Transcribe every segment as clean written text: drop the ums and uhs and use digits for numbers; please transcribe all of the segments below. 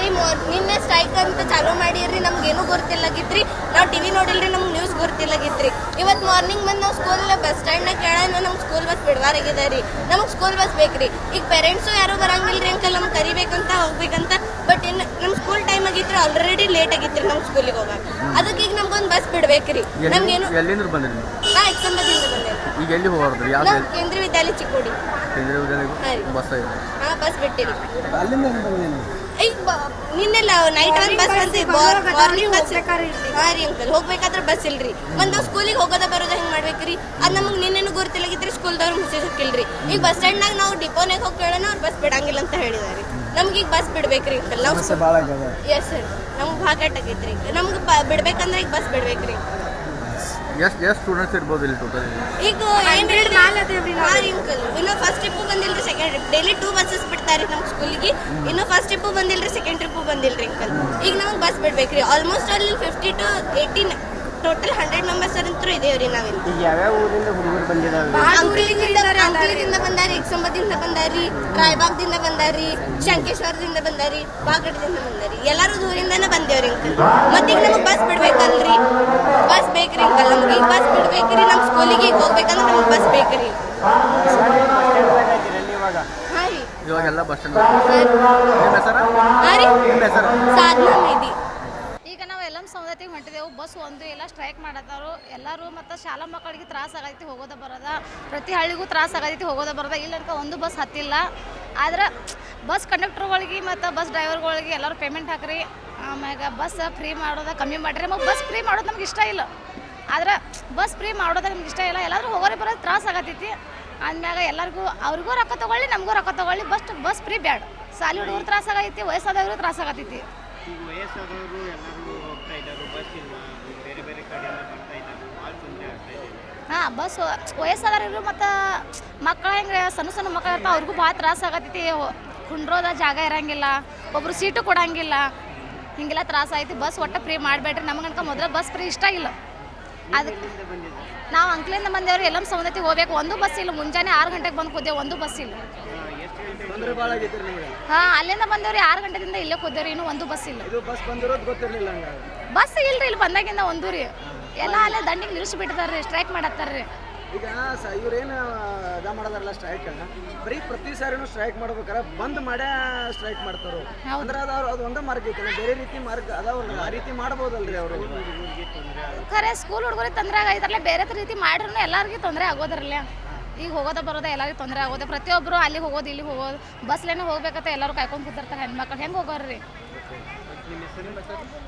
ರೀ ನಿನ್ನೆ ಸ್ಟ್ರೈಕ್ ಅಂತ ಚಾಲೂ ಮಾಡಿರಿ, ನಮ್ಗೇನು ಗೊತ್ತಿಲ್ಲಾಗಿತ್ರಿ. ನಾವು ಟಿವಿ ನೋಡಿಲ್ರಿ, ನಮ್ಗೆ ನ್ಯೂಸ್ ಗೊತ್ತಿಲ್ಲಾಗಿತ್ರಿ. ಇವತ್ತು ಮಾರ್ನಿಂಗ್ ಬಂದು ನಾವು ಸ್ಕೂಲ್ ಬಸ್ ಸ್ಟ್ಯಾಂಡ್ನಾಗ ಕೇಳೋಣ, ನಮ್ಗೆ ಸ್ಕೂಲ್ ಬಸ್ ಬಿಡವಾರಾಗಿದೆ ರೀ. ನಮಗೆ ಸ್ಕೂಲ್ ಬಸ್ ಬೇಕ್ರಿ. ಈಗ ಪೇರೆಂಟ್ಸು ಯಾರು ಬರಂಗಿಲ್ರಿ ಅಂಕಲ್, ನಮ್ಗೆ ಕರಿಬೇಕಂತ ಹೋಗ್ಬೇಕಂತ. ಬಟ್ ಇನ್ನು ನಮ್ಮ ಸ್ಕೂಲ್ ಟೈಮ್ ಆಗಿತ್ತು, ಆಲ್ರೆಡಿ ಲೇಟ್ ಆಗಿತ್ತು ನಮ್ಮ ಸ್ಕೂಲಿಗೆ ಹೋಗಾಕ. ಅದಕ್ಕೆ ಈಗ ನಮ್ಗೊಂದು ಬಸ್ ಬಿಡ್ಬೇಕ್ರಿ. ನಮ್ಗೇನು ಎಲ್ಲಿಂದ ಬಂದ್ರಿ? ನಾ ಎಕ್ಸಂಬದಿಂದ ಬಂದೆ. ಈಗ ಎಲ್ಲಿ ಹೋಗ್ರಿ? ಯಾವ ಕೇಂದ್ರೀಯ ವಿದ್ಯಾಲಯ ಚಿಕ್ಕೋಡಿ. ಕೇಂದ್ರೀಯ ವಿದ್ಯಾಲಯ ಬಸ್ ಇದೆ? ಹಾಂ, ಬಸ್ ಬಿಟ್ಟಿರಿ. ಅಲ್ಲಿಂದ ಬಂದೇನು ಈಗ ನಿನ್ನೆಲ್ಲ ನೈಟ್ ಒಂದು ಬಸ್ ಬಂದಿ, ಮಾರ್ನಿಂಗ್ ಬಸ್. ಹಾಂ ರೀ ಅಂಕಲ್, ಹೋಗ್ಬೇಕಾದ್ರೆ ಬಸ್ ಇಲ್ರಿ. ಒಂದು ನಾವು ಸ್ಕೂಲಿಗೆ ಹೋಗೋದ ಬರೋದ ಹೆಂಗೆ ಮಾಡ್ಬೇಕ್ರಿ? ಅದು ನಮಗೆ ನಿನ್ನೆನೂ ಗೊತ್ತಿಲ್ಲಾಗಿದ್ರಿ, ಸ್ಕೂಲ್ದವ್ರು ಮೆಸೇಜ್ ಹಾಕಿಲ್ರಿ. ಈಗ ಬಸ್ ಸ್ಟ್ಯಾಂಡ್ನಾಗ ನಾವು ಡಿಪೋನಾಗ ಹೋಗಿ ಕೇಳೋಣ, ಅವ್ರು ಬಸ್ ಬಿಡಂಗಿಲ್ಲ ಅಂತ ಹೇಳಿದಾರೆ. ನಮ್ಗೆ ಈಗ ಬಸ್ ಬಿಡ್ಬೇಕ್ರಿ ಅಂಕಲ್. ನಾವು ಎಸ್ ಸರ್, ನಮ್ಗೆ ಭಾಗಟ್ಟಾಗೈತ್ರಿ. ಈಗ ನಮ್ಗೆ ಬಿಡ್ಬೇಕಂದ್ರೆ ಈಗ ಬಸ್ ಬಿಡ್ಬೇಕ್ರಿ. ಎಷ್ಟು ಸ್ಟೂಡೆಂಟ್ಸ್ ಇರ್ಬೋದು ಇಲ್ಲಿ ಟೋಟಲ್? ಈಗ ಅಂಕಲ್ ಇನ್ನು ಫಸ್ಟ್ ಟ್ರಿಪ್ಪು ಬಂದಿಲ್ರಿ, ಸೆಕೆಂಡ್ ಟ್ರಿಪ್. ಡೈಲಿ 2 ಬಸ್ಸಸ್ ಬಿಡ್ತಾರೆ ನಮ್ಮ ಸ್ಕೂಲಿಗೆ. ಇನ್ನು ಫಸ್ಟ್ ಟ್ರಿಪ್ಪು ಬಂದಿಲ್ರಿ, ಸೆಕೆಂಡ್ ಟ್ರಿಪ್ಪು ಬಂದಿಲ್ರಿ ಅಂಕಲ್. ಈಗ ನಮ್ಗೆ ಬಸ್ ಬಿಡ್ಬೇಕ್ರಿ. ಆಲ್ಮೋಸ್ಟ್ ಅಲ್ಲಿ 50 to 80 ಟೋಟಲ್ 100 ಮೆಂಬರ್ಸ್ ಅಂತೂ ಇದೇವ್ರಿ. ನಾವಿಲ್ಲಿ ಈಗ ಯಾವ್ಯಾವ ಊರಿಂದ ಹುಡುಗರು ಬಂದಿದ್ದಾವೆ? ಅಂಕಲಿದಿಂದ ಬಂದಾರಿ, ಎಕ್ಸಂಬದಿಂದ ಬಂದಾರಿ, ರಾಯಬಾಗ್ದಿಂದ ಬಂದಾರಿ, ಶಂಕೇಶ್ವರದಿಂದ ಬಂದಾರಿ, ಬಾಗಡದಿಂದ ಬಂದಾರಿ. ಎಲ್ಲರೂ ದೂರಿಂದನೇ ಬಂದೇವ್ರಿ ಅಂಕಲ್. ಮತ್ತೀಗ ನಮಗೆ ಬಸ್ ಬಿಡ್ಬೇಕಲ್ರಿ, ಬಸ್ ಬೇಕ್ರಿ ಅಂಕಲ್. ನಮ್ಗೆ ಈಗ ಬಸ್ ಬಿಡ್ಬೇಕ್ರಿ. ನಮ್ಮ ಸ್ಕೂಲಿಗೆ ಹೋಗ್ಬೇಕಂದ್ರೆ ನಮ್ಗೆ ಬಸ್ ಬೇಕ್ರಿ. ಹಾಂ ರೀ, ಇವಾಗೆಲ್ಲ ಬಸ್ ಸ್ಟ್ಯಾಂಡ್. ನಿಮ್ಮ ಹೆಸರು? ಹಾಂ ರೀ, ನಿಮ್ಮ ಹೆಸರು? ಸಾಧನಾ ಮೇದಿ. ಈಗ ನಾವು ಎಲ್ಲ ಸೌದತ್ತಿಗೆ ಹೊಂಟಿದೆವು. ಬಸ್ ಒಂದು ಎಲ್ಲ ಸ್ಟ್ರೈಕ್ ಮಾಡತ್ತಾರು ಎಲ್ಲರೂ. ಮತ್ತು ಶಾಲಾ ಮಕ್ಕಳಿಗೆ ತ್ರಾಸ ಆಗೈತಿ ಹೋಗೋದ ಬರೋದ. ಪ್ರತಿ ಹಳ್ಳಿಗೂ ತ್ರಾಸ ಆಗೈತಿ ಹೋಗೋದ ಬರೋದ. ಇಲ್ಲಂಕ ಒಂದು ಬಸ್ ಹತ್ತಿಲ್ಲ. ಆದ್ರೆ ಬಸ್ ಕಂಡಕ್ಟರ್ಗಳಿಗೆ ಮತ್ತು ಬಸ್ ಡ್ರೈವರ್ಗಳಿಗೆ ಎಲ್ಲರೂ ಪೇಮೆಂಟ್ ಹಾಕ್ರಿ. ಆಮ್ಯಾಗ ಬಸ್ ಫ್ರೀ ಮಾಡೋದ ಕಮ್ಮಿ ಮಾಡಿರಿ. ನಮಗೆ ಬಸ್ ಫ್ರೀ ಮಾಡೋದು ನಮ್ಗೆ ಇಷ್ಟ ಇಲ್ಲ. ಆದ್ರೆ ಬಸ್ ಫ್ರೀ ಮಾಡೋದು ನಮ್ಗೆ ಇಷ್ಟ ಇಲ್ಲ. ಎಲ್ಲರೂ ಹೋಗೋರಿಗೆ ಬರೋದು ತ್ರಾಸ ಆಗತ್ತೈತಿ. ಅಂದ್ಮ್ಯಾಗ ಎಲ್ಲರಿಗೂ ಅವ್ರಿಗೂ ರೊಕ್ಕ ತೊಗೊಳ್ಳಿ, ನಮಗೂ ರೊಕ್ಕ ತೊಗೊಳ್ಳಿ. ಬಸ್ ಫ್ರೀ ಬ್ಯಾಡ. ಸಾಲಿ ಹುಡುಗರು ತ್ರಾಸ ಆಗೈತಿ, ವಯಸ್ಸಾದವ್ರಿಗೂ ತ್ರಾಸ ಆಗತ್ತೈತಿ. ಈಗ ವಯಸ್ಸಾದವರು ಎಲ್ಲರೂ ಹೋಗ್ತಾ ಇದ್ದಾರೆ, ಬಸ್ ಇಲ್ಲ, ಬೇರೆ ಬೇರೆ ಕಡೆಯಿಂದ ಬರ್ತಾ ಇದ್ದಾರೆ, ಭಾಳ ತೊಂದರೆ ಆಗ್ತಾ ಇದೆ. ಹಾಂ, ಬಸ್ ವಯಸ್ಸಾದವರು ಮತ್ತು ಮಕ್ಕಳು ಹೆಂಗೆ ಸಣ್ಣ ಸಣ್ಣ ಮಕ್ಕಳು ಇರ್ತಾವೆ, ಅವ್ರಿಗೂ ಭಾಳ ತ್ರಾಸ ಆಗತ್ತೈತಿ. ಕುಂಡ್ರೋದ ಜಾಗ ಇರೋಂಗಿಲ್ಲ, ಒಬ್ಬರು ಸೀಟು ಕೊಡೋಂಗಿಲ್ಲ, ಹಿಂಗೆಲ್ಲ ತ್ರಾಸ ಐತಿ. ಬಸ್ ಒಟ್ಟು ಫ್ರೀ ಮಾಡಬೇಡ್ರಿ. ನಮಗನ್ಕ ಮೊದಲು ಬಸ್ ಫ್ರೀ ಇಷ್ಟ ಇಲ್ಲ. ಅದಕ್ಕೆ ನಾವು ಅಂಕ್ಲಿಂದ ಬಂದೇವ್ರಿ. ಎಲ್ಲ ಸೌದತ್ತಿಗೆ ಹೋಗ್ಬೇಕು. ಒಂದು ಬಸ್ ಇಲ್ಲ. ಮುಂಜಾನೆ 6 ಗಂಟೆಗೆ ಬಂದು ಕೂದೇವು, ಒಂದು ಬಸ್ ಇಲ್ಲ. ಹಾಂ, ಅಲ್ಲಿಂದ ಬಂದೇವ್ರಿ. 6 ಗಂಟೆದಿಂದ ಇಲ್ಲೇ ಕೂದೇವ್ರಿ, ಇನ್ನೂ ಒಂದು ಬಸ್ ಇಲ್ಲ. ಬಸ್ ಬಂದಿರೋದು ಗೊತ್ತಿರಲಿಲ್ಲ. ಬಸ್ ಇಲ್ರಿ, ಇಲ್ಲಿ ಬಂದಾಗಿಂದ ಒಂದು ರೀ ಎಲ್ಲ ಅಲ್ಲೇ ದಂಡಿಗೆ ನಿಲ್ಲಿಸ್ಬಿಟ್ಟಿದಾರೆ, ಸ್ಟ್ರೈಕ್ ಮಾಡತ್ತಾರ್ರಿ. ಈಗ ಇವ್ರೇನು ಅದ ಮಾಡೋದಾರಲ್ಲ ಸ್ಟ್ರೈಕ್, ಬರೀ ಪ್ರತಿ ಸಾರಿನೂ ಸ್ಟ್ರೈಕ್ ಮಾಡ್ಬೇಕಾರೆ ಬಂದ್ ಮಾಡೇ ಸ್ಟ್ರೈಕ್ ಮಾಡ್ತಾರೋ? ಅಂದ್ರೆ ಅದು ಒಂದೇ ಮಾರ್ಗ ಐತೆ, ಬೇರೆ ರೀತಿ ಮಾರ್ಗ ಅದಾವ್ರಲ್ಲ, ಆ ರೀತಿ ಮಾಡ್ಬೋದಲ್ರಿ ಅವರು? ಖರೆ ಸ್ಕೂಲ್ ಹುಡುಗರಿಗೆ ತೊಂದರೆ ಆಗೈತಲ್ಲ, ಬೇರೆ ರೀತಿ ಮಾಡ್ರೂ ಎಲ್ಲರಿಗೂ ತೊಂದರೆ ಆಗೋದ್ರಲ್ಲ. ಈಗ ಹೋಗೋದ ಬರೋದ ಎಲ್ಲರಿಗೂ ತೊಂದರೆ ಆಗೋದು. ಪ್ರತಿಯೊಬ್ಬರು ಅಲ್ಲಿಗೆ ಹೋಗೋದು, ಇಲ್ಲಿಗೆ ಹೋಗೋದು, ಬಸ್ಲೇನೆ ಹೋಗ್ಬೇಕಂತ ಎಲ್ಲರೂ ಕಾಯ್ಕೊಂಡು ಕೂತಿರ್ತಾರೆ ಹೆಣ್ಮಕ್ಳು. ಹೆಂಗೆ ಹೋಗೋರಿ?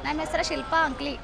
ನಮ್ಮ ಹೆಸರು ಶಿಲ್ಪಾ ಅಂಕ್ಲಿ.